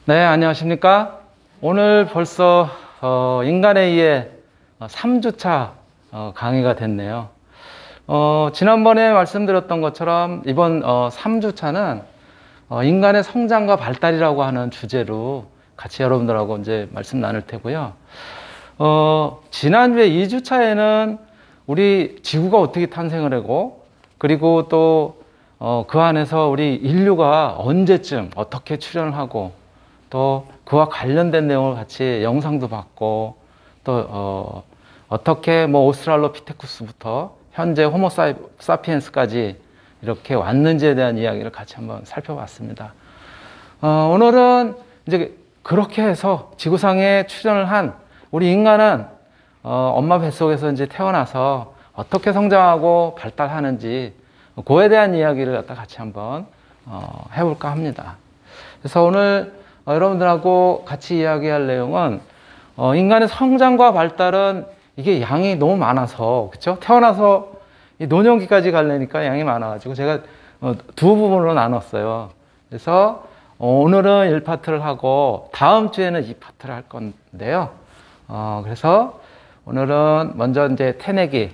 네, 안녕하십니까? 오늘 벌써 인간에 의해 3주차 강의가 됐네요. 지난번에 말씀드렸던 것처럼 이번 3주차는 인간의 성장과 발달이라고 하는 주제로 같이 여러분들하고 이제 말씀 나눌 테고요. 지난주에 2주차에는 우리 지구가 어떻게 탄생을 하고, 그리고 또 그 안에서 우리 인류가 언제쯤 어떻게 출현을 하고, 또 그와 관련된 내용을 같이 영상도 봤고, 또 어떻게 뭐 오스트랄로피테쿠스부터 현재 호모사피엔스까지 이렇게 왔는지에 대한 이야기를 같이 한번 살펴봤습니다. 오늘은 이제 그렇게 해서 지구상에 출현을 한 우리 인간은 엄마 뱃속에서 이제 태어나서 어떻게 성장하고 발달하는지 그에 대한 이야기를 갖다 같이 한번 해볼까 합니다. 그래서 오늘 여러분들하고 같이 이야기할 내용은 인간의 성장과 발달은 이게 양이 너무 많아서, 그렇죠? 태어나서 이 노년기까지 가려니까 양이 많아가지고 제가 두 부분으로 나눴어요. 그래서 오늘은 1파트를 하고 다음 주에는 2파트를 할 건데요. 그래서 오늘은 먼저 이제 태내기,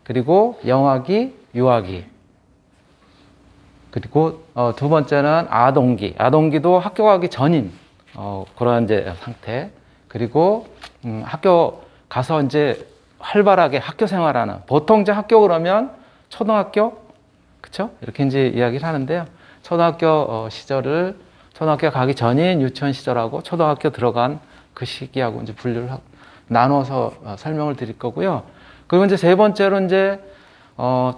그리고 영아기, 유아기, 그리고 두 번째는 아동기. 아동기도 학교 가기 전인 그런 이제 상태. 그리고 학교 가서 이제 활발하게 학교 생활하는. 보통 이제 학교 그러면 초등학교, 그렇죠? 이렇게 이제 이야기를 하는데요. 초등학교 시절을 초등학교 가기 전인 유치원 시절하고 초등학교 들어간 그 시기하고 이제 분류를 나눠서 설명을 드릴 거고요. 그리고 이제 세 번째로 이제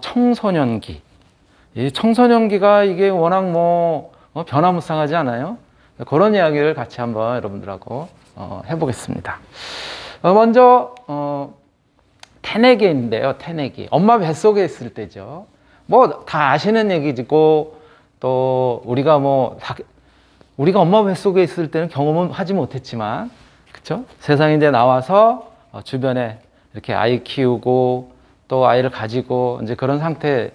청소년기. 이 청소년기가 이게 워낙 변화무쌍하지 않아요? 그런 이야기를 같이 한번 여러분들하고 해보겠습니다. 먼저 태내기인데요. 태내기. 엄마 뱃속에 있을 때죠. 뭐 다 아시는 얘기고, 또 우리가 우리가 엄마 뱃속에 있을 때는 경험은 하지 못했지만, 그렇죠? 세상에 이제 나와서 주변에 이렇게 아이 키우고 또 아이를 가지고 이제 그런 상태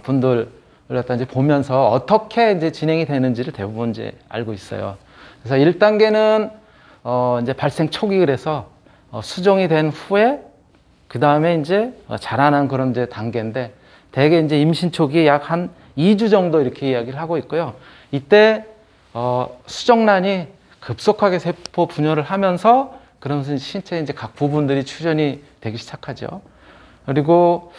분들을 갖다 이제 보면서 어떻게 이제 진행이 되는지를 대부분 이제 알고 있어요. 그래서 1단계는 이제 발생 초기, 그래서 수정이 된 후에 그 다음에 이제 자라는 그런 이제 단계인데, 대개 이제 임신 초기 약 한 2주 정도 이렇게 이야기를 하고 있고요. 이때 수정란이 급속하게 세포 분열을 하면서 그러면서 신체 이제 각 부분들이 출현이 되기 시작하죠. 그리고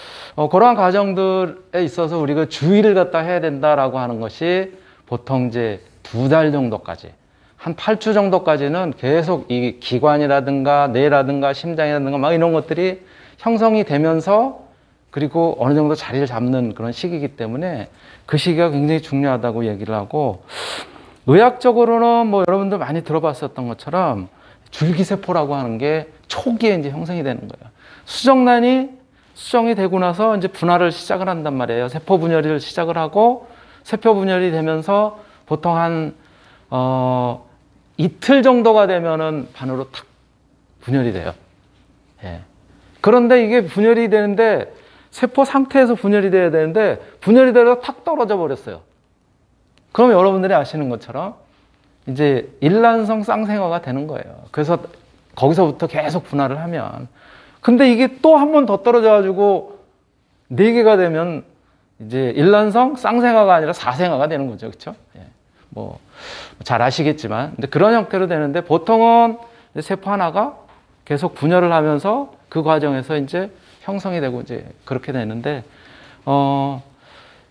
그러한 과정들에 있어서 우리가 주의를 갖다 해야 된다라고 하는 것이 보통 이제 2달 정도까지, 한 8주 정도까지는 계속 이 기관이라든가 뇌라든가 심장이라든가 막 이런 것들이 형성이 되면서, 그리고 어느 정도 자리를 잡는 그런 시기이기 때문에 그 시기가 굉장히 중요하다고 얘기를 하고, 의학적으로는 뭐 여러분들 많이 들어봤었던 것처럼 줄기세포라고 하는 게 초기에 이제 형성이 되는 거예요. 수정이 되고 나서 이제 분할을 시작을 한단 말이에요. 세포 분열을 시작을 하고, 세포 분열이 되면서 보통 한 이틀 정도가 되면은 반으로 탁 분열이 돼요. 예. 그런데 이게 분열이 되는데, 세포 상태에서 분열이 돼야 되는데 분열이 되다가 탁 떨어져 버렸어요. 그럼 여러분들이 아시는 것처럼 이제 일란성 쌍생아가 되는 거예요. 그래서 거기서부터 계속 분할을 하면, 근데 이게 또 한 번 더 떨어져 가지고 4개가 되면 이제 일란성 쌍생아가 아니라 사생아가 되는 거죠. 그렇죠? 예. 뭐 잘 아시겠지만, 근데 그런 형태로 되는데, 보통은 세포 하나가 계속 분열을 하면서 그 과정에서 이제 형성이 되고 이제 그렇게 되는데,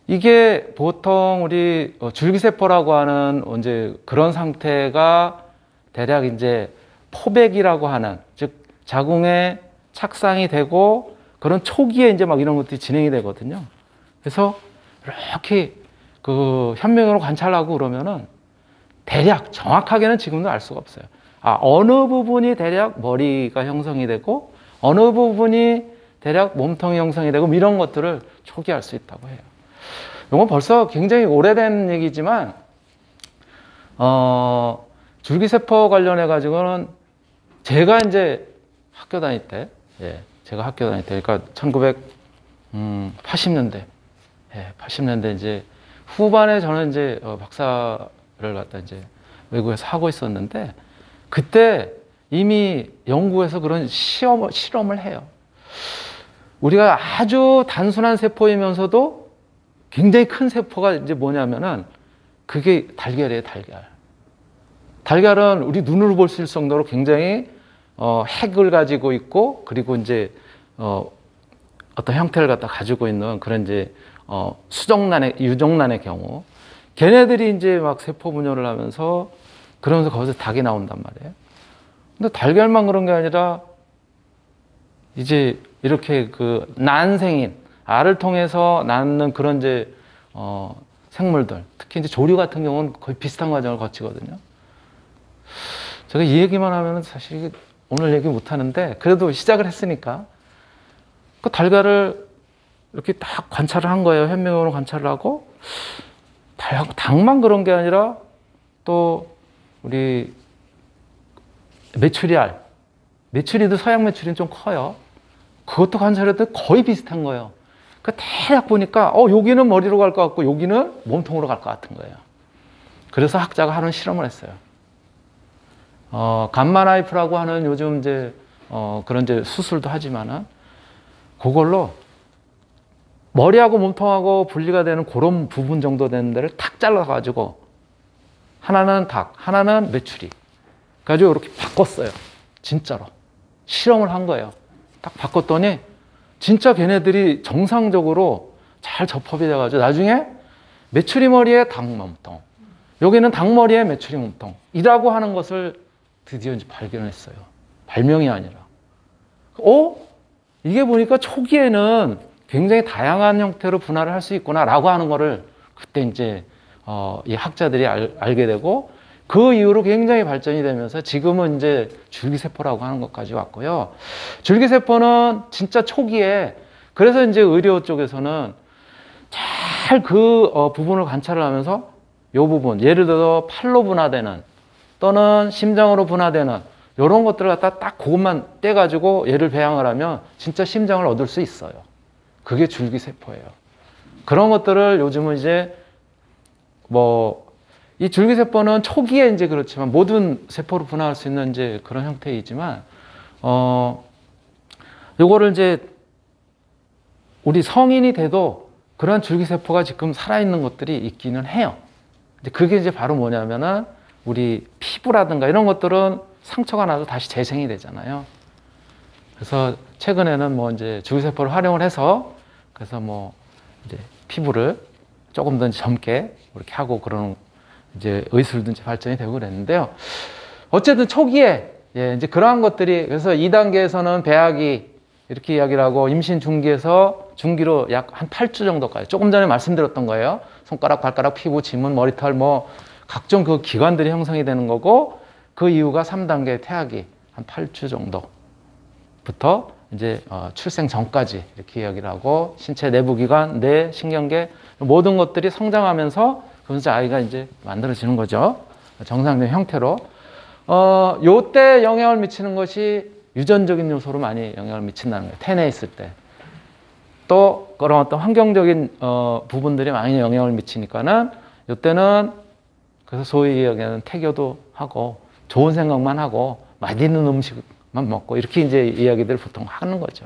이게 보통 우리 줄기세포라고 하는 이제 그런 상태가 대략 이제 포백이라고 하는, 즉 자궁에 착상이 되고 그런 초기에 이제 막 이런 것들이 진행이 되거든요. 그래서 이렇게 그 현미경으로 관찰하고 그러면은 대략 정확하게는 지금도 알 수가 없어요. 어느 부분이 대략 머리가 형성이 되고 어느 부분이 대략 몸통이 형성이 되고 이런 것들을 초기 알 수 있다고 해요. 이건 벌써 굉장히 오래된 얘기지만 줄기세포 관련해 가지고는 제가 이제 학교 다닐 때, 그러니까 1980년대, 80년대 이제 후반에 저는 이제 박사를 갖다 이제 외국에서 하고 있었는데 그때 이미 연구에서 그런 실험을 해요. 우리가 아주 단순한 세포이면서도 굉장히 큰 세포가 이제 뭐냐면은 그게 달걀이에요, 달걀. 달걀은 우리 눈으로 볼 수 있을 정도로 굉장히 핵을 가지고 있고 그리고 이제 어떤 형태를 갖다 가지고 있는 그런 이제 유정란의 경우 걔네들이 이제 막 세포 분열을 하면서 그러면서 거기서 닭이 나온단 말이에요. 근데 달걀만 그런 게 아니라 이제 이렇게 그 난생인 알을 통해서 낳는 그런 이제 생물들 특히 이제 조류 같은 경우는 거의 비슷한 과정을 거치거든요. 제가 이 얘기만 하면 사실 오늘 얘기 못 하는데 그래도 시작을 했으니까 그 달걀을 이렇게 딱 관찰을 한 거예요. 현미경으로 관찰을 하고 닭만 그런 게 아니라 또 우리 메추리도 서양 메추리는 좀 커요. 그것도 관찰해도 거의 비슷한 거예요. 그 대략 보니까 여기는 머리로 갈 것 같고 여기는 몸통으로 갈 것 같은 거예요. 그래서 학자가 하는 실험을 했어요. 감마나이프라고 하는 요즘 이제 그런 이제 수술도 하지만은 그걸로 머리하고 몸통하고 분리가 되는 그런 부분 정도 되는 데를 탁 잘라가지고 하나는 닭, 하나는 메추리 가지고 이렇게 바꿨어요. 진짜로 실험을 한 거예요. 딱 바꿨더니 진짜 걔네들이 정상적으로 잘 접합이 돼가지고 나중에 메추리 머리에 닭 몸통, 여기는 닭 머리에 메추리 몸통이라고 하는 것을 드디어 이제 발견했어요. 발명이 아니라. 이게 보니까 초기에는 굉장히 다양한 형태로 분할을 할 수 있구나라고 하는 거를 그때 이제 이 학자들이 알게 되고 그 이후로 굉장히 발전이 되면서 지금은 이제 줄기세포라고 하는 것까지 왔고요. 줄기세포는 진짜 초기에 그래서 이제 의료 쪽에서는 잘 그 부분을 관찰을 하면서 이 부분 예를 들어 팔로 분화되는 또는 심장으로 분화되는 이런 것들을 갖다 딱 그것만 떼가지고 얘를 배양을 하면 진짜 심장을 얻을 수 있어요. 그게 줄기세포예요. 그런 것들을 요즘은 이제 이 줄기세포는 초기에 이제 그렇지만 모든 세포로 분화할 수 있는 이제 그런 형태이지만, 요거를 이제 우리 성인이 돼도 그런 줄기세포가 지금 살아있는 것들이 있기는 해요. 그게 이제 바로 뭐냐면은 우리 피부라든가 이런 것들은 상처가 나도 다시 재생이 되잖아요. 그래서 최근에는 뭐 이제 줄기세포를 활용을 해서 그래서 뭐 이제 피부를 조금 더 젊게 이렇게 하고 그런 이제 의술도 이제 발전이 되고 그랬는데요. 어쨌든 초기에 이제 그러한 것들이 그래서 2단계에서는 배아기 이렇게 이야기를 하고 임신 중기에서 중기로 약 한 8주 정도까지 조금 전에 말씀드렸던 거예요. 손가락, 발가락, 피부, 지문, 머리털 뭐 각종 그 기관들이 형성이 되는 거고 그 이후가 3단계 태아기 한 8주 정도부터 이제 출생 전까지 이렇게 이야기를 하고 신체 내부 기관, 뇌, 신경계 모든 것들이 성장하면서 그러면서 아이가 이제 만들어지는 거죠. 정상적인 형태로. 요때 영향을 미치는 것이 유전적인 요소로 많이 영향을 미친다는 거예요. 태내에 있을 때. 또 그런 어떤 환경적인 부분들이 많이 영향을 미치니까는 요때는 그래서 소위 얘기하는 태교도 하고 좋은 생각만 하고 맛있는 음식만 먹고 이렇게 이제 이야기들을 보통 하는 거죠.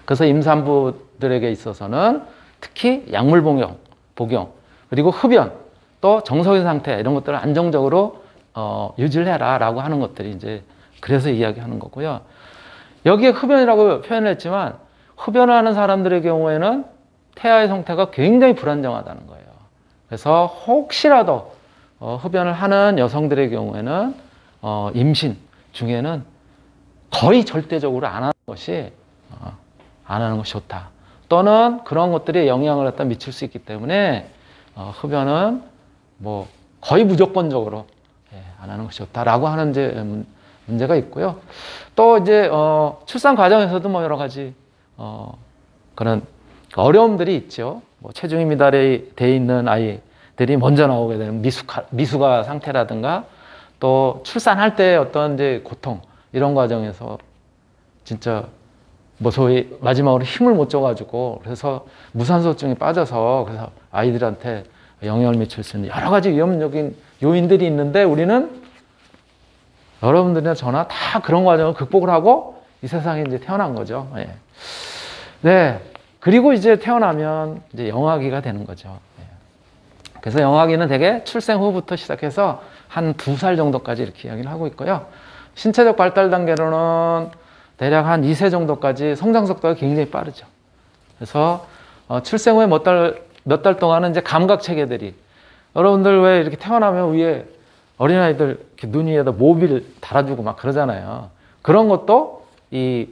그래서 임산부들에게 있어서는 특히 약물 복용 그리고 흡연 또 정석인 상태 이런 것들을 안정적으로 유지를 해라라고 하는 것들이 이제 그래서 이야기하는 거고요. 여기에 흡연이라고 표현을 했지만 흡연을 하는 사람들의 경우에는 태아의 상태가 굉장히 불안정하다는 거예요. 그래서 혹시라도 흡연을 하는 여성들의 경우에는 임신 중에는 거의 절대적으로 안 하는 것이 좋다. 또는 그런 것들이 영향을 갖다 미칠 수 있기 때문에 흡연은 뭐 거의 무조건적으로 안 하는 것이 좋다라고 하는 이제 문제가 있고요. 또 이제 출산 과정에서도 뭐 여러 가지 그런 어려움들이 있죠. 뭐 체중이 미달이 돼 있는 아이들이 먼저 나오게 되는 미숙아 상태라든가 또 출산할 때 어떤 이제 고통 이런 과정에서 진짜 뭐 소위 마지막으로 힘을 못 줘가지고 그래서 무산소증에 빠져서 그래서 아이들한테 영향을 미칠 수 있는 여러 가지 위험적인 요인들이 있는데 우리는 여러분들이나 저나 다 그런 과정을 극복을 하고 이 세상에 이제 태어난 거죠. 예. 네. 그리고 이제 태어나면 이제 영아기가 되는 거죠. 예. 그래서 영아기는 대개 출생 후부터 시작해서 한 2살 정도까지 이렇게 이야기를 하고 있고요. 신체적 발달 단계로는 대략 한 2세 정도까지 성장 속도가 굉장히 빠르죠. 그래서 출생 후에 몇 달 동안은 이제 감각 체계들이 여러분들 왜 이렇게 태어나면 위에 어린아이들 이렇게 눈 위에다 모비를 달아주고 막 그러잖아요. 그런 것도 이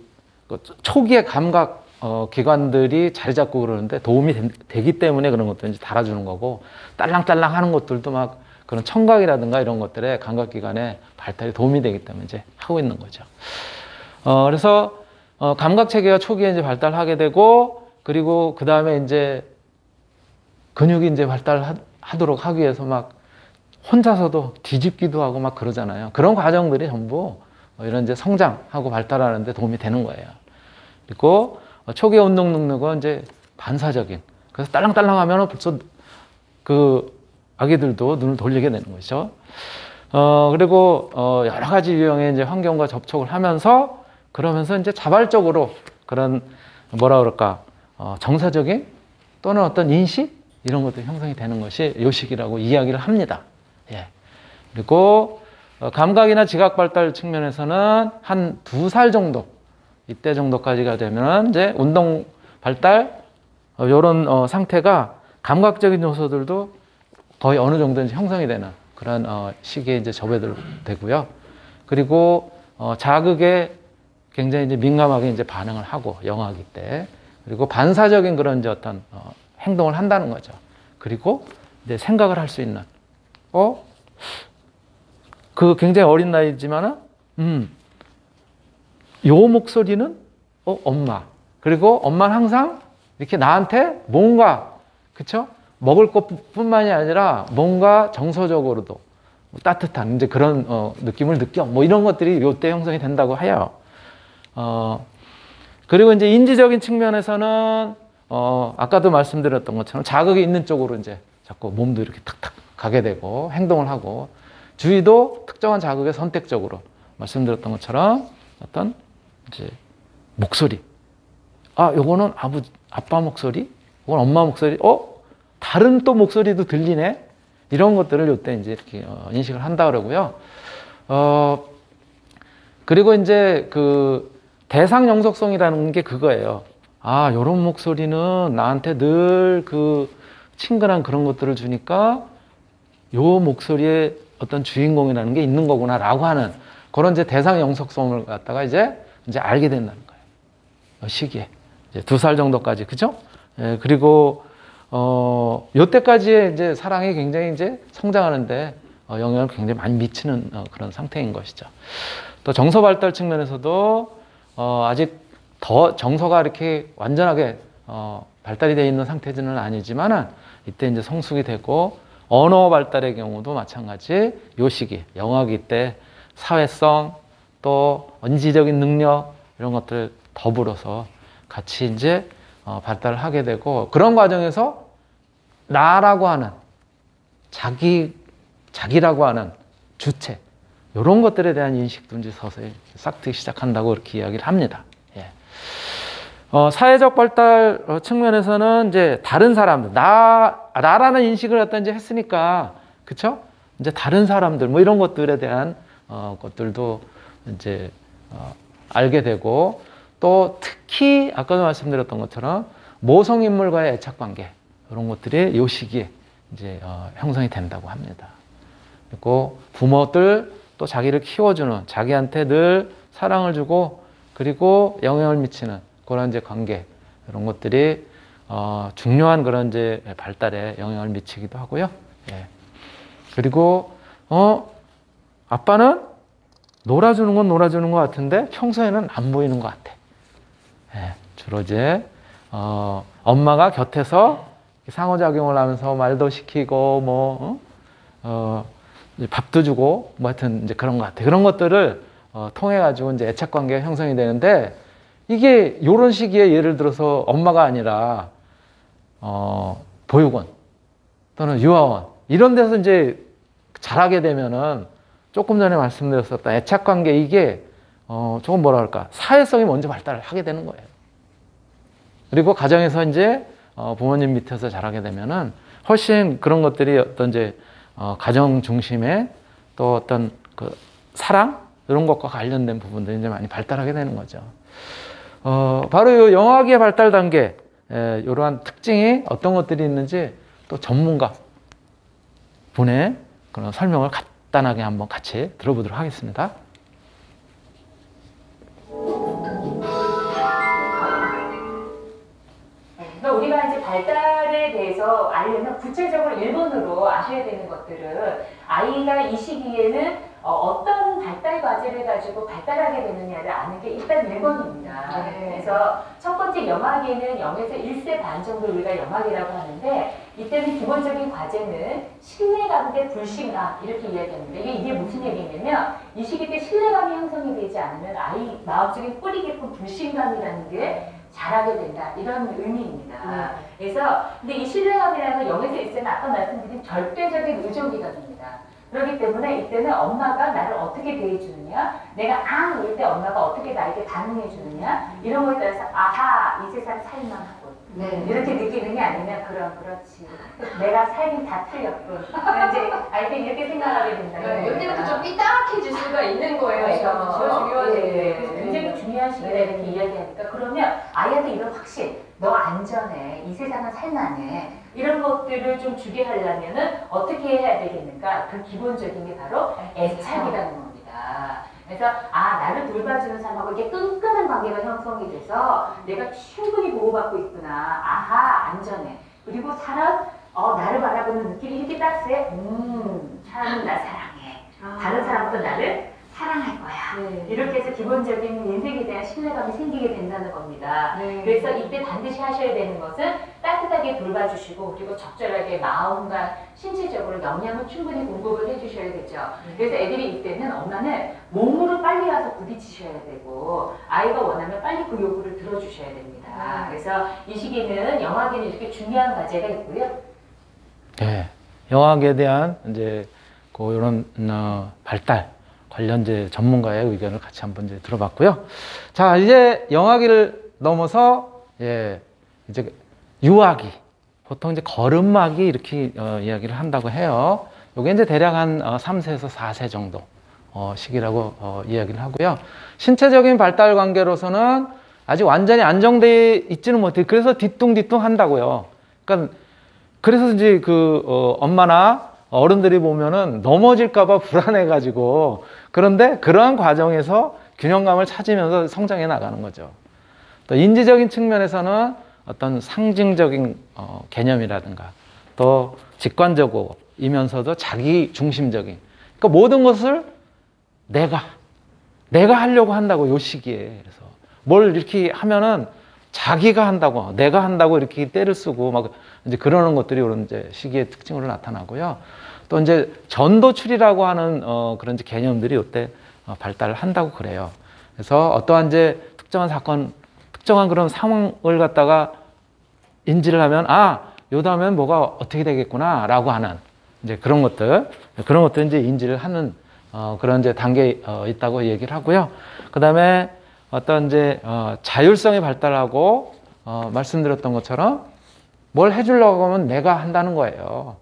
초기의 감각 기관들이 자리 잡고 그러는데 도움이 되기 때문에 그런 것도 이제 달아주는 거고, 딸랑딸랑 하는 것들도 막 그런 청각이라든가 이런 것들의 감각기관의 발달에 도움이 되기 때문에 이제 하고 있는 거죠. 그래서 감각 체계가 초기에 이제 발달하게 되고, 그리고 그 다음에 이제 근육이 이제 발달하도록 하기 위해서 막 혼자서도 뒤집기도 하고 막 그러잖아요. 그런 과정들이 전부 이런 이제 성장하고 발달하는 데 도움이 되는 거예요. 그리고 초기의 운동 능력은 이제 반사적인. 그래서 딸랑딸랑 하면 벌써 그 아기들도 눈을 돌리게 되는 거죠. 그리고 여러 가지 유형의 이제 환경과 접촉을 하면서 그러면서 이제 자발적으로 그런 뭐라 그럴까 정서적인 또는 어떤 인식 이런 것도 형성이 되는 것이 요식이라고 이야기를 합니다. 예. 그리고 감각이나 지각 발달 측면에서는 한 2살 정도 이때 정도까지가 되면 이제 운동 발달 이런 상태가 감각적인 요소들도 거의 어느 정도 이제 형성이 되는 그런 시기에 이제 접어들고요. 그리고 자극에 굉장히 이제 민감하게 이제 반응을 하고 영아기 때, 그리고 반사적인 그런 이제 어떤 행동을 한다는 거죠. 그리고 이제 생각을 할 수 있는 그 굉장히 어린 나이지만은 요 목소리는 엄마. 그리고 엄마는 항상 이렇게 나한테 뭔가 그쵸? 먹을 것뿐만이 아니라 뭔가 정서적으로도 따뜻한 이제 그런 느낌을 느껴. 뭐 이런 것들이 요때 형성이 된다고 해요. 그리고 이제 인지적인 측면에서는 아까도 말씀드렸던 것처럼 자극이 있는 쪽으로 이제 자꾸 몸도 이렇게 탁탁 가게 되고 행동을 하고, 주의도 특정한 자극에 선택적으로 말씀드렸던 것처럼 어떤 이제 목소리, 요거는 아빠 목소리, 이건 엄마 목소리, 다른 또 목소리도 들리네. 이런 것들을 요때 이제 이렇게 인식을 한다 그러고요. 그리고 이제 그 대상 영속성이라는 게 그거예요. 요런 목소리는 나한테 늘 그 친근한 그런 것들을 주니까 요 목소리에 어떤 주인공이라는 게 있는 거구나라고 하는 그런 이제 대상 영속성을 갖다가 이제 알게 된다는 거예요. 시기에. 이제 2살 정도까지. 그죠? 예, 그리고 요때까지의 이제 사랑이 굉장히 이제 성장하는데 영향을 굉장히 많이 미치는 그런 상태인 것이죠. 또 정서 발달 측면에서도 아직 더 정서가 이렇게 완전하게 발달이 되어 있는 상태는 아니지만은 이때 이제 성숙이 되고, 언어 발달의 경우도 마찬가지 요 시기 영아기 때 사회성 또 인지적인 능력 이런 것들 더불어서 같이 이제 발달을 하게 되고, 그런 과정에서 나라고 하는 자기라고 하는 주체 이런 것들에 대한 인식도 이제 서서히 싹트기 시작한다고 이렇게 이야기를 합니다. 예. 사회적 발달 측면에서는 이제 다른 사람들, 나라는 인식을 갖다 이제 했으니까, 그쵸? 이제 다른 사람들, 뭐 이런 것들에 대한 것들도 이제 알게 되고, 또 특히 아까도 말씀드렸던 것처럼 모성인물과의 애착관계, 이런 것들이 이 시기에 이제 형성이 된다고 합니다. 그리고 부모들 또 자기를 키워주는, 자기한테 늘 사랑을 주고, 그리고 영향을 미치는 그런 이제 관계, 이런 것들이 중요한 그런 이제 발달에 영향을 미치기도 하고요. 예. 그리고 아빠는 놀아주는 건 놀아주는 것 같은데 평소에는 안 보이는 것 같아. 예. 주로 이제 엄마가 곁에서 상호작용을 하면서 말도 시키고 밥도 주고 뭐 하여튼 이제 그런 것 같아. 그런 것들을 통해 가지고 이제 애착 관계가 형성이 되는데, 이게 요런 시기에 예를 들어서 엄마가 아니라 보육원 또는 유아원 이런 데서 이제 자라게 되면은 조금 전에 말씀드렸었던 애착관계 이게 조금 뭐라 할까 사회성이 먼저 발달을 하게 되는 거예요. 그리고 가정에서 이제 부모님 밑에서 자라게 되면은 훨씬 그런 것들이 어떤 이제 가정 중심의 또 어떤 그 사랑 이런 것과 관련된 부분들이 이제 많이 발달하게 되는 거죠. 바로 이 영아기의 발달 단계 이러한 특징이 어떤 것들이 있는지 또 전문가 분의 그런 설명을 간단하게 한번 같이 들어보도록 하겠습니다. 우리가 이제 발달에 대해서 알려면 구체적으로 1번으로 아셔야 되는 것들은 아이가 이 시기에는 어떤 발달 과제를 가지고 발달하게 되느냐를 아는 게 일단 1번입니다. 그래서 첫 번째 영아기는 0에서 1세 반 정도 우리가 영아기라고 하는데 이때는 기본적인 과제는 신뢰감 대 불신감 이렇게 이야기합니다. 이게 무슨 얘기냐면 이 시기 때 신뢰감이 형성이 되지 않으면 아이 마음속에 뿌리 깊은 불신감이라는 게 자라게 된다 이런 의미입니다. 그래서 근데 이 신뢰감이라는 건 0에서 1세는 아까 말씀드린 절대적인 의존기간입니다. 그렇기 때문에 이때는 엄마가 나를 어떻게 대해주느냐, 내가 앙 울 때 엄마가 어떻게 나에게 반응해주느냐 이런 거에 따라서 아하 이 세상 살만하군 이렇게 느끼는 게 아니면 그렇지 내가 삶이 다 틀렸군 이제 아이들이 이렇게 생각하게 된다. 이때부터 좀 삐딱해질 수가 있는 거예요. 그래서 굉장히 중요한 시기다 이렇게 이야기하니까 그러면 아이한테 이런 확신 너 안전해 이 세상은 살만해 이런 것들을 좀 주게 하려면은 어떻게 해야 되겠는가? 그 기본적인 게 바로 애착이라는 겁니다. 그래서 나를 돌봐주는 사람하고 이게 끈끈한 관계가 형성이 돼서 내가 충분히 보호받고 있구나. 아하 안전해. 그리고 사람 나를 바라보는 느낌이 이렇게 따스해. 사람은 나 사랑해. 다른 사람도 나를 사랑할 거야. 이렇게 해서 기본적인 인생에 대한 신뢰감이 생기게 된다는 겁니다. 그래서 이때 반드시 하셔야 되는 것은 따뜻하게 돌봐주시고 그리고 적절하게 마음과 신체적으로 영양을 충분히 공급을 해주셔야겠죠. 그래서 애들이 이때는 엄마는 몸으로 빨리 와서 부딪히셔야 되고 아이가 원하면 빨리 그 요구를 들어주셔야 됩니다. 그래서 이 시기는 영아기는 이렇게 중요한 과제가 있고요. 네, 영아기에 대한 이제 이런 발달 관련 전문가의 의견을 같이 한번 이제 들어봤고요. 자, 이제 영아기를 넘어서 이제 유아기, 보통 이제 걸음마기 이렇게 이야기를 한다고 해요. 이게 이제 대략 한 3세에서 4세 정도 시기라고 이야기를 하고요. 신체적인 발달 관계로서는 아직 완전히 안정돼 있지는 못해요. 그래서 뒤뚱뒤뚱 한다고요. 그러니까 그래서 이제 엄마나 어른들이 보면은 넘어질까봐 불안해가지고 그런데 그러한 과정에서 균형감을 찾으면서 성장해 나가는 거죠. 또 인지적인 측면에서는 어떤 상징적인 개념이라든가 또 직관적이면서도 자기 중심적인 그러니까 모든 것을 내가 하려고 한다고 요 시기에 그래서 뭘 이렇게 하면은 자기가 한다고 내가 한다고 이렇게 때를 쓰고 막 이제 그러는 것들이 이런 이제 시기의 특징으로 나타나고요. 또 이제 전도출이라고 하는 그런 이제 개념들이 이때 발달을 한다고 그래요. 그래서 어떠한 이제 특정한 사건, 특정한 그런 상황을 갖다가 인지를 하면 요 다음엔 뭐가 어떻게 되겠구나라고 하는 이제 그런 것들 이제 인지를 하는 그런 이제 단계에 있다고 얘기를 하고요. 그 다음에 어떤 이제 자율성이 발달하고 말씀드렸던 것처럼 뭘 해주려고 하면 내가 한다는 거예요.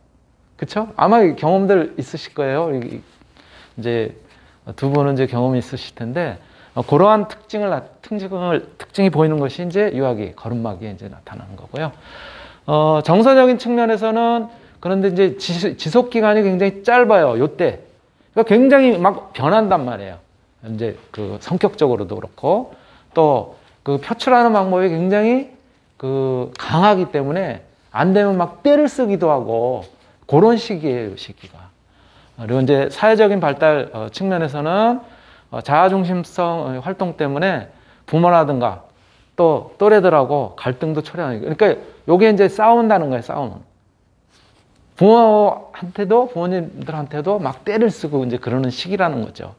그쵸? 아마 경험들 있으실 거예요. 이제 두 분은 이제 경험이 있으실 텐데 그러한 특징이 보이는 것이 이제 유아기, 걸음마기에 이제 나타나는 거고요. 정서적인 측면에서는 그런데 이제 지속 기간이 굉장히 짧아요. 요때. 그러니까 굉장히 막 변한단 말이에요. 이제 그 성격적으로도 그렇고 또 그 표출하는 방법이 굉장히 강하기 때문에 안 되면 막 때를 쓰기도 하고 그런 시기예요, 시기가. 그리고 이제 사회적인 발달 측면에서는 자아중심성 활동 때문에 부모라든가 또 또래들하고 갈등도 초래하는 거예요. 그러니까 요게 이제 싸운다는 거예요, 싸움은. 부모님들한테도 막 때를 쓰고 이제 그러는 시기라는 거죠.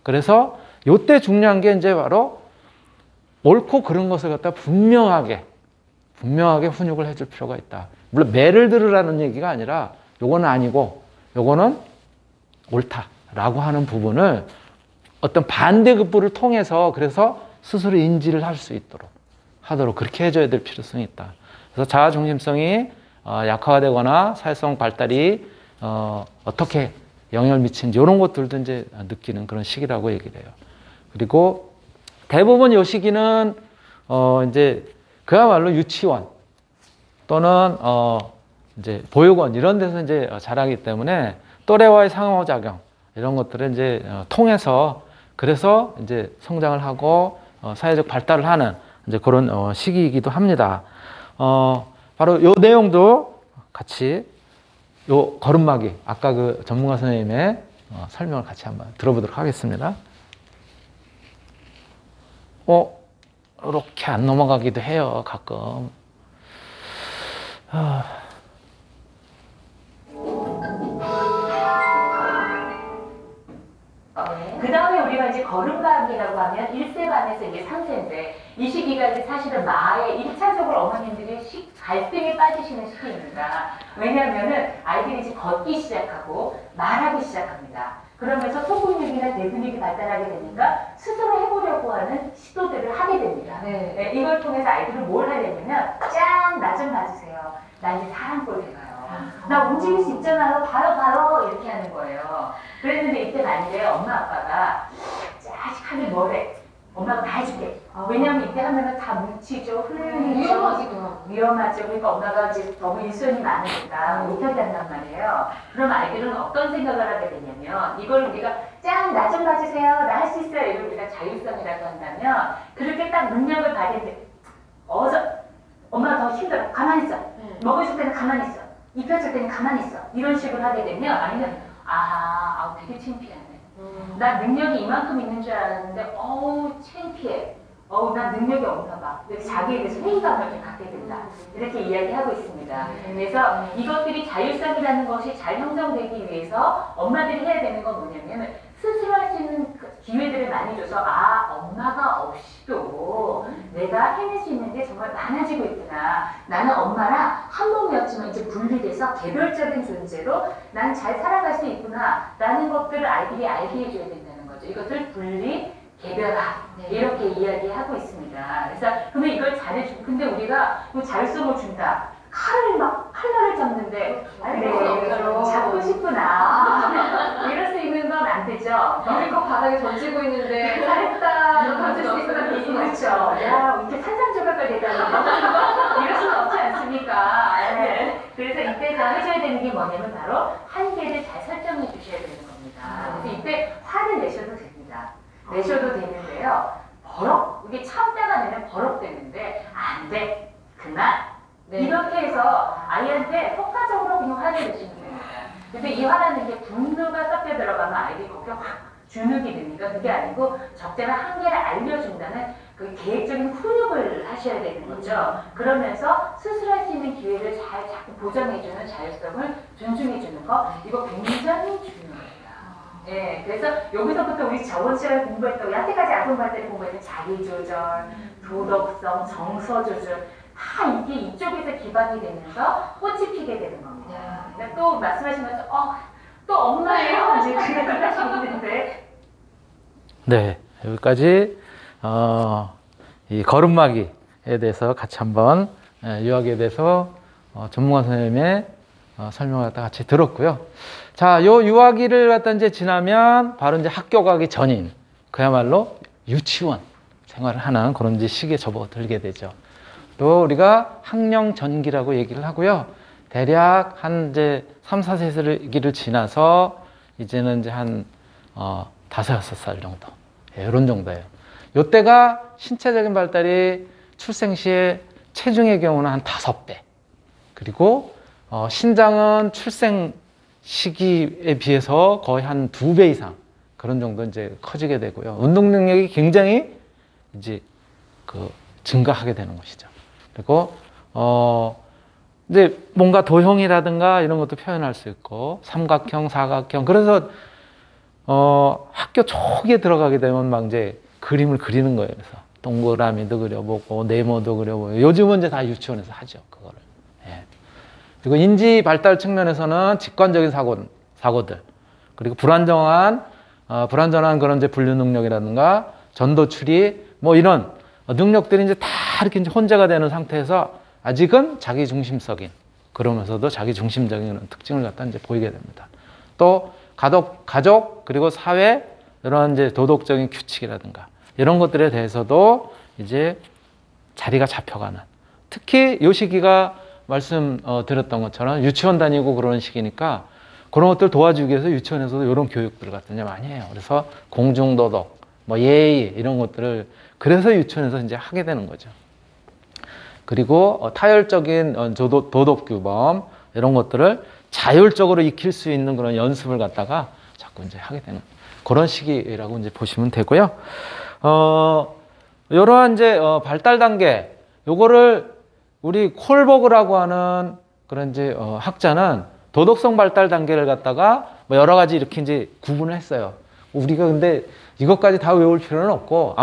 그래서 요때 중요한 게 이제 바로 옳고 그른 것을 갖다 분명하게 훈육을 해줄 필요가 있다. 물론 매를 들으라는 얘기가 아니라 요거는 아니고 요거는 옳다라고 하는 부분을 어떤 반대급부를 통해서 그래서 스스로 인지를 할 수 있도록 하도록 그렇게 해줘야 될 필요성이 있다. 그래서 자아중심성이 약화가 되거나 사회성 발달이 어떻게 영향을 미치는지 이런 것들도 이제 느끼는 그런 시기라고 얘기를 해요. 그리고 대부분 이 시기는 이제 그야말로 유치원 또는 이제 보육원 이런 데서 이제 자라기 때문에 또래와의 상호작용 이런 것들을 이제 통해서 그래서 이제 성장을 하고 사회적 발달을 하는 이제 그런 시기이기도 합니다. 바로 요 내용도 같이 요 걸음마기 아까 그 전문가 선생님의 설명을 같이 한번 들어보도록 하겠습니다. 이렇게 안 넘어가기도 해요, 가끔. 그 다음에 우리가 이제 걸음가기라고 하면 1세 반에서 이게 3세인데 이 시기가 이제 사실은 마에 1차적으로 어머님들이 갈등에 빠지시는 시기입니다. 왜냐하면은 아이들이 이제 걷기 시작하고 말하기 시작합니다. 그러면서 소근육이나 뇌근육이 발달하게 되니까 스스로 해보려고 하는 시도들을 하게 됩니다. 네, 이걸 통해서 아이들은 뭘 하려면 짠! 나 좀 봐주세요. 나 이제 사람 꼴 돼가요. 나 움직일 수 있잖아요. 봐요. 이렇게 하는 거예요. 그랬는데 이때 만약에 엄마 아빠가 짜식하게 뭐래. 엄마가 다 해줄게. 왜냐면 이때 하면은 다 뭉치죠. 흘리죠. 위험하죠. 그러니까 엄마가 이제 너무 일손이 많으니까 못하게 한단 말이에요. 그럼 아이들은 어떤 생각을 하게 되냐면 이걸 우리가 짠! 나 좀 봐주세요. 나 할 수 있어요. 이걸 우리가 자율성이라고 한다면 그렇게 딱 능력을 받는데 엄마가 더 힘들어. 가만히 있어. 먹어줄 때는 가만히 있어. 입혀줄 때는 가만히 있어. 이런 식으로 하게 되면 아이는 되게 창피하네. 나 능력이 이만큼 있는 줄 알았는데 창피해. 나 능력이 없나 봐. 이렇게 자기에 대해서 회의감을 좀 갖게 된다. 이렇게 이야기하고 있습니다. 그래서 이것들이 자율성이라는 것이 잘 형성되기 위해서 엄마들이 해야 되는 건 뭐냐면 스스로 할 수 있는 기회들을 많이 줘서 엄마가 없이도 내가 해낼 수 있는 게 정말 많아지고 있구나. 나는 엄마랑 한 몸이었지만 이제 분리돼서 개별적인 존재로 난 잘 살아갈 수 있구나 라는 것들을 아이들이 알게 해줘야 된다는 거죠. 이것을 분리, 개별화 이렇게 이야기하고 있습니다. 그래서 그러면 이걸 잘해주고 근데 우리가 자율성을 준다. 칼날을 잡는데 잡고 싶구나. 이럴 수 있는 건 안 되죠. 유리컵 바닥에 던지고 있는데 잘했다. 던질 수 있으면 그렇죠. 야, 이렇게 산산조각을 대다니 이럴 수는 없지 않습니까? 그래서 이때 더 해줘야 되는 게 뭐냐면 바로 한계를 잘 설정해 주셔야 되는 겁니다. 그래서 이때 화를 내셔도 됩니다. 내셔도 되는데요. 이게 참다가 내면 버럭대는데 안 돼. 그만. 이렇게 해서 아이한테 효과적으로 그냥 화를 내시면 됩니다. 근데 이 화라는 게 분노가 섞여 들어가면 아이들이 거기에 확 주눅이 됩니다. 그게 아니고 적절한 한계를 알려준다는 그 계획적인 훈육을 하셔야 되는 거죠. 그러면서 스스로 할 수 있는 기회를 잘 자꾸 보장해주는 자율성을 존중해주는 거 이거 굉장히 중요합니다. 그래서 여기서부터 우리 저번 시간에 공부했던 여태까지 안 공부할 때 공부했던 자기조절, 도덕성, 정서조절 다 이게 이쪽에서 기반이 되면서 꽃이 피게 되는 겁니다. 그러니까 또 말씀하신 것처럼 또 엄마예요? 이제 그렇게 하시는데 네, 여기까지 이 걸음마기에 대해서 같이 한번 유아기에 대해서 전문가 선생님의 설명을 갖다 같이 들었고요. 자, 요 유아기를 갖다 이제 지나면 바로 이제 학교 가기 전인 그야말로 유치원 생활을 하는 그런 이제 시기에 접어들게 되죠. 또 우리가 학령 전기라고 얘기를 하고요. 대략 한 이제 3, 4세기를 지나서 이제는 이제 한 5, 6살 정도. 이런 정도예요. 요때가 신체적인 발달이 출생 시에 체중의 경우는 한 5배. 그리고 신장은 출생 시기에 비해서 거의 한 2배 이상 그런 정도 이제 커지게 되고요. 운동 능력이 굉장히 이제 증가하게 되는 것이죠. 그리고 이제 뭔가 도형이라든가 이런 것도 표현할 수 있고 삼각형, 사각형. 그래서 학교 초기에 들어가게 되면 막 이제 그림을 그리는 거예요. 그래서 동그라미도 그려보고 네모도 그려보고 요즘은 이제 다 유치원에서 하죠. 그거를. 그리고 인지 발달 측면에서는 직관적인 사고들. 그리고 불안전한 그런 이제 분류 능력이라든가 전도 추리 뭐 이런 능력들이 이제 다 이렇게 이제 혼재가 되는 상태에서 아직은 자기 중심적인 그러면서도 자기 중심적인 그런 특징을 갖다 이제 보이게 됩니다. 또 가족 그리고 사회 이런 이제 도덕적인 규칙이라든가 이런 것들에 대해서도 이제 자리가 잡혀가는 특히 이 시기가 드렸던 것처럼 유치원 다니고 그런 시기니까 그런 것들 도와주기 위해서 유치원에서도 이런 교육들을 갖다 이제 많이 해요. 그래서 공중도덕, 뭐 예의 이런 것들을 그래서 유치원에서 이제 하게 되는 거죠. 그리고 타율적인 도덕규범 이런 것들을 자율적으로 익힐 수 있는 그런 연습을 갖다가 자꾸 이제 하게 되는 그런 시기라고 이제 보시면 되고요. 이러한 이제 발달 단계 요거를 우리 콜버그라고 하는 그런 이제 학자는 도덕성 발달 단계를 갖다가 뭐 여러 가지 이렇게 이제 구분을 했어요. 우리가 근데 이것까지 다 외울 필요는 없고,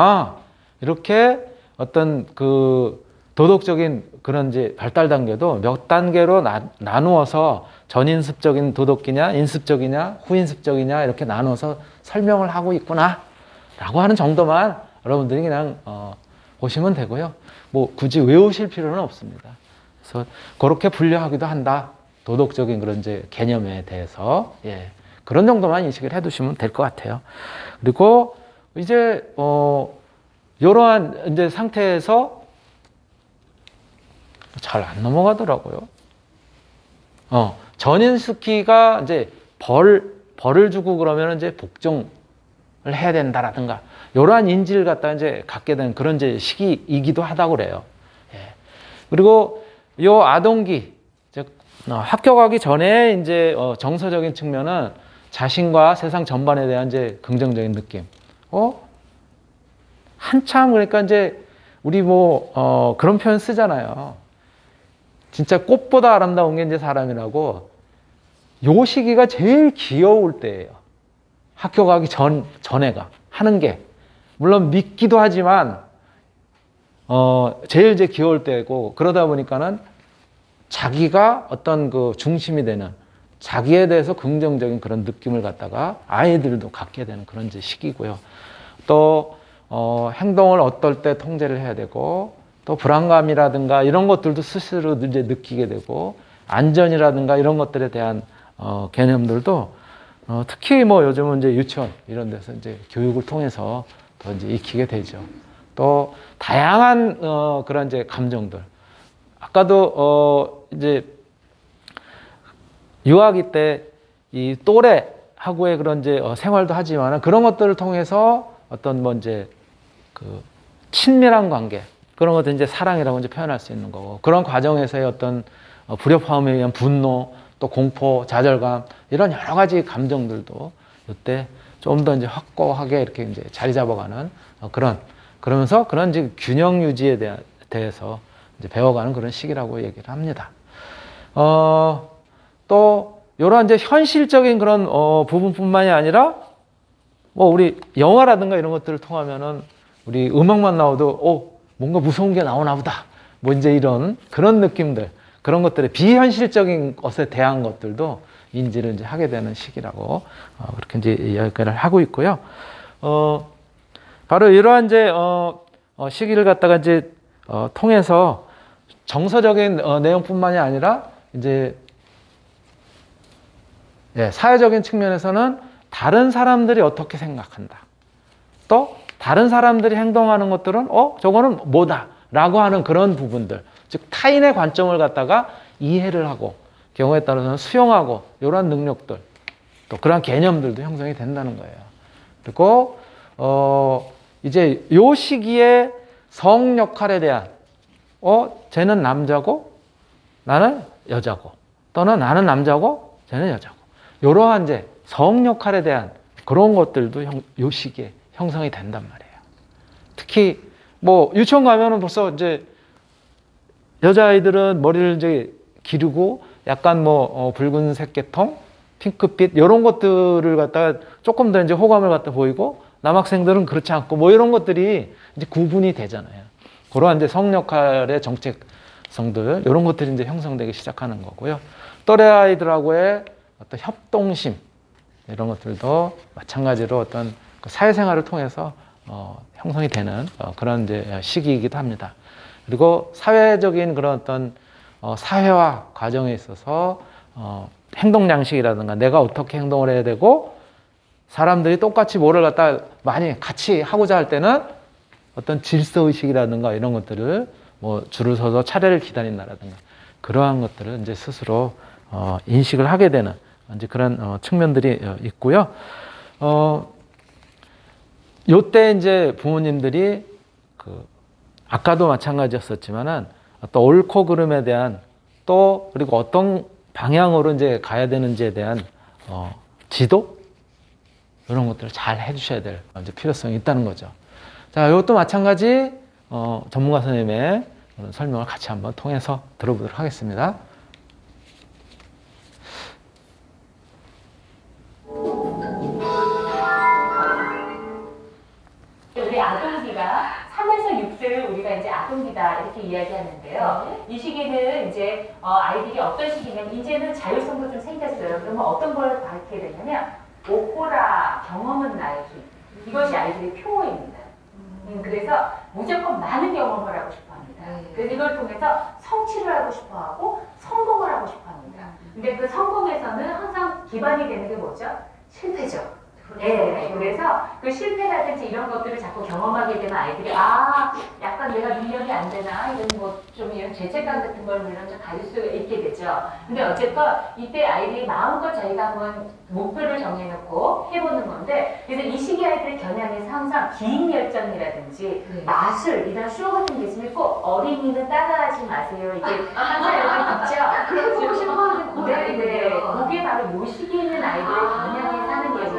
이렇게 어떤 그 도덕적인 그런 이제 발달 단계도 몇 단계로 나누어서 전인습적인 도덕기냐, 인습적이냐, 후인습적이냐 이렇게 나눠서 설명을 하고 있구나 라고 하는 정도만 여러분들이 그냥 보시면 되고요. 뭐 굳이 외우실 필요는 없습니다. 그래서 그렇게 분류하기도 한다. 도덕적인 그런 이제 개념에 대해서 그런 정도만 인식을 해두시면 될 것 같아요. 그리고 이제 이러한 이제 상태에서 잘 안 넘어가더라고요. 전인스키가 이제 벌을 주고 그러면 이제 복종을 해야 된다라든가 이러한 인지를 갖다 이제 갖게 된 그런 이제 시기이기도 하다고 그래요. 그리고 요 아동기 학교 가기 전에 이제 정서적인 측면은 자신과 세상 전반에 대한 이제 긍정적인 느낌. 한참 그러니까 이제 우리 뭐 그런 표현 쓰잖아요. 진짜 꽃보다 아름다운 게 이제 사람이라고. 요 시기가 제일 귀여울 때예요. 학교 가기 전에가 하는 게 물론 믿기도 하지만 제일 이제 귀여울 때고 그러다 보니까는 자기가 어떤 그 중심이 되는 자기에 대해서 긍정적인 그런 느낌을 갖다가 아이들도 갖게 되는 그런 이제 시기고요. 또 행동을 어떨 때 통제를 해야 되고 또 불안감이라든가 이런 것들도 스스로 이제 느끼게 되고 안전이라든가 이런 것들에 대한 개념들도 특히 뭐 요즘은 이제 유치원 이런 데서 이제 교육을 통해서 더 이제 익히게 되죠. 또 다양한 그런 이제 감정들. 아까도 이제 유아기 때 이 또래하고의 그런 이제 생활도 하지만 그런 것들을 통해서 어떤 뭐 이제 그 친밀한 관계 그런 것들 이제 사랑이라고 이제 표현할 수 있는 거고 그런 과정에서의 어떤 불협화음에 의한 분노 또 공포 좌절감 이런 여러 가지 감정들도 이때 좀 더 이제 확고하게 이렇게 이제 자리 잡아가는 그러면서 그런 이제 균형 유지에 대해서 이제 배워가는 그런 시기라고 얘기를 합니다. 또 이런 이제 현실적인 그런 부분뿐만이 아니라 뭐 우리 영화라든가 이런 것들을 통하면은 우리 음악만 나와도 뭔가 무서운 게 나오나 보다. 뭐 이제 이런 그런 느낌들 그런 것들의 비현실적인 것에 대한 것들도 인지를 이제 하게 되는 시기라고 그렇게 이제 이야기를 하고 있고요. 바로 이러한 이제 시기를 갖다가 이제 통해서 정서적인 내용뿐만이 아니라 이제 사회적인 측면에서는 다른 사람들이 어떻게 생각한다. 또 다른 사람들이 행동하는 것들은 저거는 뭐다 라고 하는 그런 부분들 즉 타인의 관점을 갖다가 이해를 하고 경우에 따라서는 수용하고 이러한 능력들 또 그런 개념들도 형성이 된다는 거예요. 그리고 이제 요 시기에 성 역할에 대한 쟤는 남자고 나는 여자고 또는 나는 남자고 쟤는 여자고 이러한 이제 성 역할에 대한 그런 것들도 요 시기에 형성이 된단 말이에요. 특히 뭐 유치원 가면은 벌써 이제 여자아이들은 머리를 이제 기르고 약간 뭐 붉은색 계통, 핑크빛 이런 것들을 갖다가 조금 더 이제 호감을 갖다 보이고 남학생들은 그렇지 않고 뭐 이런 것들이 이제 구분이 되잖아요. 그러한 이제 성 역할의 정체성들 이런 것들이 이제 형성되기 시작하는 거고요. 또래 아이들하고의 어떤 협동심 이런 것들도 마찬가지로 어떤 그 사회생활을 통해서 형성이 되는 그런 이제 시기이기도 합니다. 그리고 사회적인 그런 어떤 사회화 과정에 있어서 행동 양식이라든가 내가 어떻게 행동을 해야 되고 사람들이 똑같이 뭐를 갖다 많이 같이 하고자 할 때는 어떤 질서의식이라든가 이런 것들을 뭐 줄을 서서 차례를 기다린다라든가 그러한 것들을 이제 스스로 인식을 하게 되는 이제 그런 측면들이 있고요. 요때 이제 부모님들이 아까도 마찬가지였었지만은 또 옳고 그름에 대한 또 그리고 어떤 방향으로 이제 가야 되는지에 대한 지도 이런 것들을 잘 해주셔야 될 이제 필요성이 있다는 거죠. 자, 이것도 마찬가지 전문가 선생님의 그런 설명을 같이 한번 통해서 들어보도록 하겠습니다. 우리 아동기가 3에서 6세를 우리가 이제 아동기다 이렇게 이야기하는데요. 이 시기는 이제 아이들이 어떤 시기냐면 이제는 자율성도 좀 생겼어요. 그러면 어떤 걸 밝게 되냐면 오호라 경험은 나의 힘. 이것이 아이들의 표어입니다. 그래서 무조건 많은 경험을 하고 싶어 합니다. 그래서 이걸 통해서 성취를 하고 싶어 하고 성공을 하고 싶어 합니다. 근데 그 성공에서는 항상 기반이 되는 게 뭐죠? 실패죠. 네, 그래서 그 실패라든지 이런 것들을 자꾸 경험하게 되면 아이들이 약간 내가 능력이 안 되나 이런 뭐 좀 이런 죄책감 같은 걸 물론 좀 가질 수 있게 되죠. 근데 어쨌든 이때 아이들이 마음껏 저희가 한번 목표를 정해놓고 해보는 건데 그래서 이 시기 아이들의 겨냥에서 항상 기인 열정이라든지 마술 이런 쇼 같은 게 있으면 꼭 어린이는 따라하지 마세요. 이게 항상 이렇게 있죠. 그렇게 보고 싶어하는 네, 그게 바로 요 시기에 있는 아이들의 겨냥에서 하는 거예요.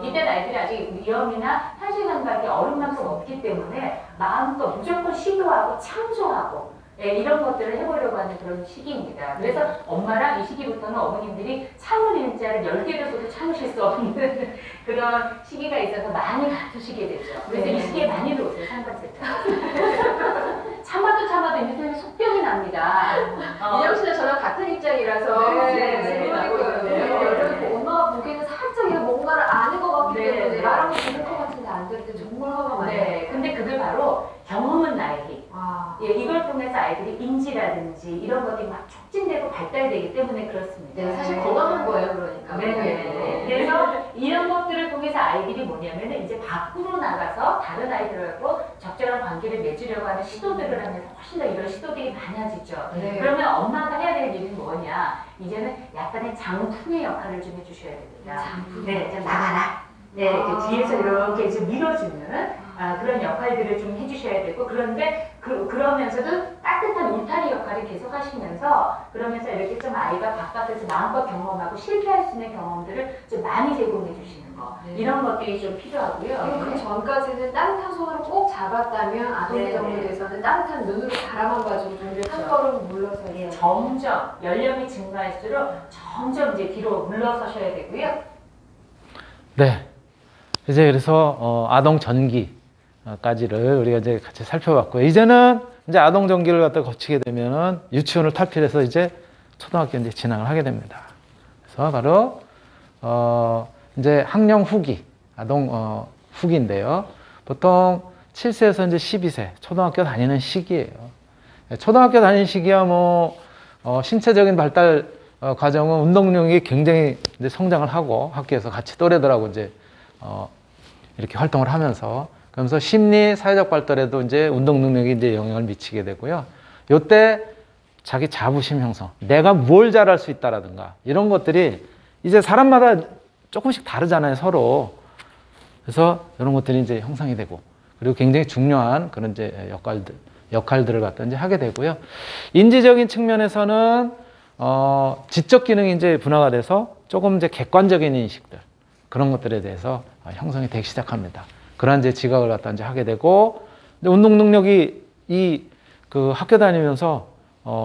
이때는 아이들이 아직 위험이나 현실 감각이 어른만큼 없기 때문에 마음껏 무조건 시도하고 창조하고 이런 것들을 해보려고 하는 그런 시기입니다. 그래서 엄마랑 이 시기부터는 어머님들이 참을 일자를 10개를 써도 참으실 수 없는 그런 시기가 있어서 많이 다투시게 되죠. 그래서 이 시기에 많이 들어오세요, 상관세트. 참아도 이제 속병이 납니다. 민영 씨는 저랑 같은 입장이라서 네. 엄마가 보기에는 살짝 이거 뭔가를 아는 것 같기 때문에 말하고 들을 것 같은데 안 들을 때 정말 화가 많아요. 네, 근데 그게 바로 경험은 나의 힘. 이걸 통해서 아이들이 인지라든지 이런 것들이 막 촉진되고 발달되기 때문에 그렇습니다. 네, 사실 건강한 거예요, 그러니까. 네. 그래서 이런 것들을 통해서 아이들이 뭐냐면은 이제 밖으로 나가서 다른 아이들하고 적절한 관계를 맺으려고 하는 시도들을 하면서 훨씬 더 이런 시도들이 많아지죠. 네. 그러면 엄마가 해야 될 일은 뭐냐? 이제는 약간의 장풍의 역할을 좀 해주셔야 됩니다. 장풍. 네, 좀 나가라. 네, 이렇게 뒤에서 이렇게 좀 밀어주는 그런 역할들을 좀 해주셔야 되고 그런데 그러면서도 따뜻한 울타리 역할을 계속 하시면서 그러면서 이렇게 좀 아이가 바깥에서 마음껏 경험하고 실패할 수 있는 경험들을 좀 많이 제공해 주시는 거 이런 것들이 좀 필요하고요. 그 전까지는 따뜻한 손으로 꼭 잡았다면 아동기 정도 돼서는 따뜻한 눈으로 바라만 봐주고 한 걸음 물러서 점점 연령이 증가할수록 점점 이제 뒤로 물러서셔야 되고요. 네. 이제 그래서 아동 전기까지를 우리가 이제 같이 살펴봤고요. 이제는 이제 아동 전기를 갖다 거치게 되면은 유치원을 탈피해서 이제 초등학교 이제 진학을 하게 됩니다. 그래서 바로 이제 학령 후기, 아동 후기인데요. 보통 7세에서 이제 12세 초등학교 다니는 시기예요. 초등학교 다니는 시기야 뭐 신체적인 발달 과정은 운동 능력이 굉장히 이제 성장을 하고 학교에서 같이 또래들하고 이제 이렇게 활동을 하면서 그러면서 심리, 사회적 발달에도 이제 운동 능력이 이제 영향을 미치게 되고요. 요때 자기 자부심 형성, 내가 뭘 잘할 수 있다라든가 이런 것들이 이제 사람마다 조금씩 다르잖아요, 서로. 그래서 이런 것들이 이제 형성이 되고 그리고 굉장히 중요한 그런 이제 역할들을 갖다 이제 하게 되고요. 인지적인 측면에서는 지적 기능이 이제 분화가 돼서 조금 이제 객관적인 인식들 그런 것들에 대해서 형성이 되기 시작합니다. 그런 이제 지각을 갖다 이제 하게 되고, 운동 능력이 그 학교 다니면서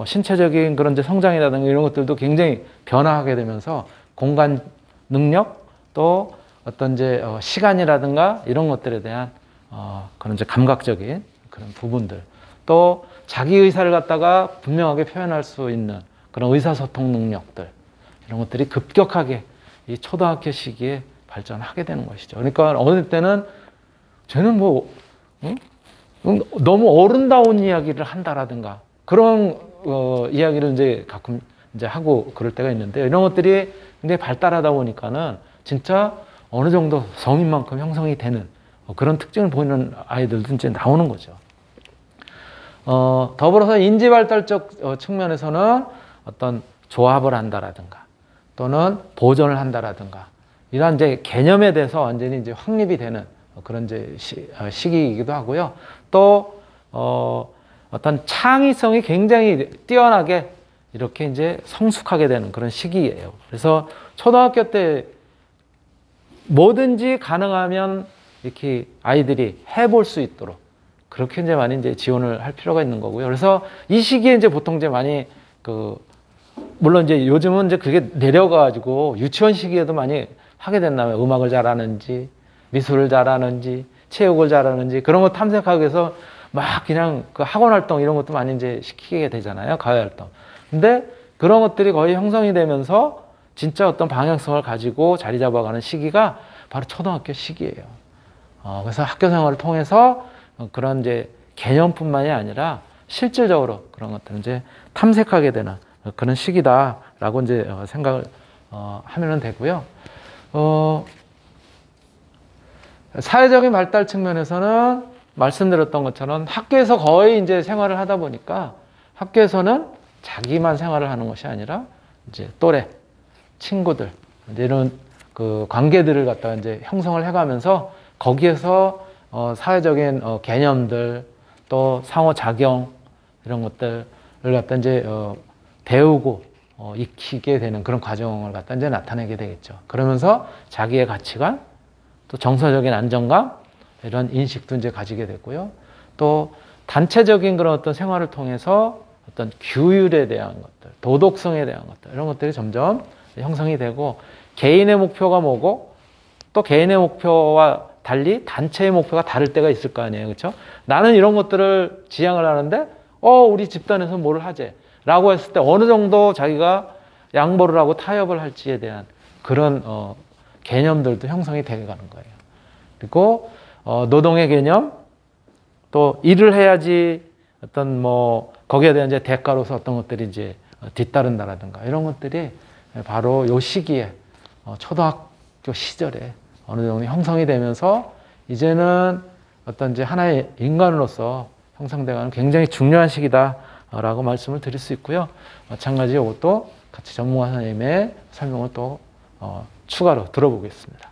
신체적인 그런 이제 성장이라든가 이런 것들도 굉장히 변화하게 되면서 공간 능력 또 어떤 이제 시간이라든가 이런 것들에 대한 그런 이제 감각적인 그런 부분들 또 자기 의사를 갖다가 분명하게 표현할 수 있는 그런 의사소통 능력들 이런 것들이 급격하게 이 초등학교 시기에 발전하게 되는 것이죠. 그러니까 어느 때는 쟤는 뭐 너무 어른다운 이야기를 한다라든가 그런 이야기를 이제 가끔 이제 하고 그럴 때가 있는데 이런 것들이 굉장히 발달하다 보니까는 진짜 어느 정도 성인만큼 형성이 되는 그런 특징을 보이는 아이들도 이제 나오는 거죠. 더불어서 인지발달적 측면에서는 어떤 조합을 한다라든가 또는 보존을 한다라든가 이런 이제 개념에 대해서 완전히 이제 확립이 되는 그런 이제 시기이기도 하고요. 또 어떤 창의성이 굉장히 뛰어나게 이렇게 이제 성숙하게 되는 그런 시기예요. 그래서 초등학교 때 뭐든지 가능하면 이렇게 아이들이 해볼 수 있도록 그렇게 이제 많이 이제 지원을 할 필요가 있는 거고요. 그래서 이 시기에 이제 보통 이제 많이 물론 이제 요즘은 이제 그게 내려가지고 유치원 시기에도 많이 하게 된다면 음악을 잘하는지 미술을 잘하는지 체육을 잘하는지 그런 거 탐색하기 위해서 막 그냥 그 학원 활동 이런 것도 많이 이제 시키게 되잖아요. 과외 활동. 근데 그런 것들이 거의 형성이 되면서 진짜 어떤 방향성을 가지고 자리 잡아가는 시기가 바로 초등학교 시기예요. 그래서 학교 생활을 통해서 그런 이제 개념뿐만이 아니라 실질적으로 그런 것들을 이제 탐색하게 되는 그런 시기다라고 이제 생각을 하면 되고요. 사회적인 발달 측면에서는 말씀드렸던 것처럼 학교에서 거의 이제 생활을 하다 보니까 학교에서는 자기만 생활을 하는 것이 아니라 이제 또래, 친구들, 이런 그 관계들을 갖다가 이제 형성을 해가면서 거기에서 사회적인 개념들 또 상호작용 이런 것들을 갖다 이제 배우고 익히게 되는 그런 과정을 갖다 이제 나타내게 되겠죠. 그러면서 자기의 가치관 또 정서적인 안정감 이런 인식도 이제 가지게 되고요. 또 단체적인 그런 어떤 생활을 통해서 어떤 규율에 대한 것들, 도덕성에 대한 것들 이런 것들이 점점 형성이 되고 개인의 목표가 뭐고 또 개인의 목표와 달리 단체의 목표가 다를 때가 있을 거 아니에요. 그렇죠? 나는 이런 것들을 지향을 하는데 우리 집단에서 뭘 하재? 라고 했을 때 어느 정도 자기가 양보를 하고 타협을 할지에 대한 그런 개념들도 형성이 되어 가는 거예요. 그리고 노동의 개념, 또 일을 해야지 어떤 뭐 거기에 대한 이제 대가로서 어떤 것들이 이제 뒤따른다라든가 이런 것들이 바로 요 시기에 초등학교 시절에 어느 정도 형성이 되면서 이제는 어떤 이제 하나의 인간으로서 형성되어가는 굉장히 중요한 시기다라고 말씀을 드릴 수 있고요. 마찬가지로 이것도 같이 전문가 선생님의 설명을 또 추가로 들어보겠습니다.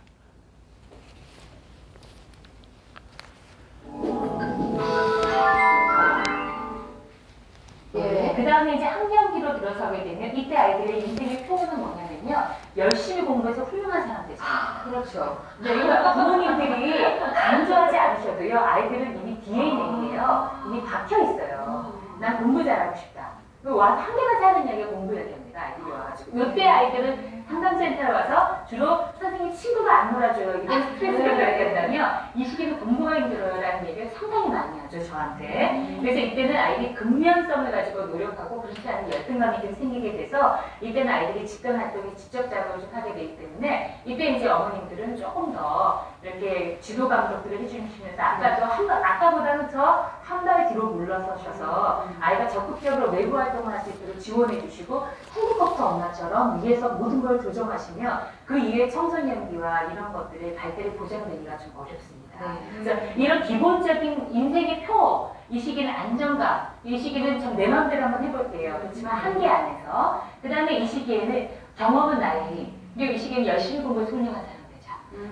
그 다음에 이제 학년기로 들어서게 되면 이때 아이들의 인생의 표현은 뭐냐면요. 열심히 공부해서 훌륭한 사람 되죠. 그렇죠. 네, 이거 부모님들이 강조하지 않으셔도요. 아이들은 이미 DNA예요. 이미 박혀 있어요. 난 공부 잘하고 싶다. 한계가 하는 이야기가 공부해야 됩니다. 아이들이 와가지고. 이때 아이들은 상담센터에 와서 주로 선생님 친구가 안 놀아줘요. 이런 스트레스를 받는다면 이 시기는 공부가 힘들어요라는 얘기를 상당히 많이 하죠. 저한테. 그래서 이때는 아이들이 근면성을 가지고 노력하고 그렇지 않은 열등감이 좀 생기게 돼서 이때는 아이들이 집단 활동에 직접 작업을 좀 하게 되기 때문에 이때 이제 어머님들은 조금 더 이렇게 지도 감독들을 해주시면서 아까보다는 더 한 발 뒤로 물러서셔서 아이가 적극적으로 외부 활동을 할 수 있도록 지원해 주시고 헬리콥터 엄마처럼 위에서 모든 걸 조정하시면 그 이후에 청소년기와 이런 것들의 발달이 보장되기가 좀 어렵습니다. 그래서 이런 기본적인 인생의 표, 이 시기는 안정감, 이 시기는 좀 내 마음대로 한번 해볼게요. 그렇지만 한계 안에서. 그 다음에 이 시기에는 경험은 나의 힘, 그리고 이 시기에는 열심히 공부해서 훌륭한 사람 되죠.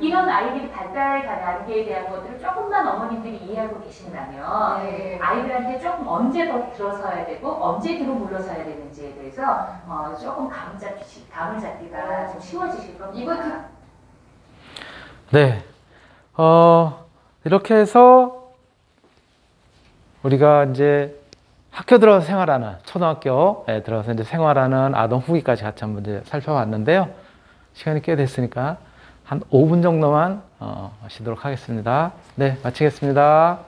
이런 아이들이 발달 단계에 대한 것들을 조금만 어머님들이 이해하고 계신다면 아이들한테 조금 언제 더 들어서야 되고 언제 뒤로 물러서야 되는지에 대해서 조금 감을 잡기가 좀 쉬워지실 겁니다. 네, 이렇게 해서 우리가 이제 학교 들어서 생활하는 초등학교에 들어서 이제 생활하는 아동 후기까지 같이 한번 이제 살펴봤는데요. 시간이 꽤 됐으니까 한 5분 정도만 쉬도록 하겠습니다. 네, 마치겠습니다.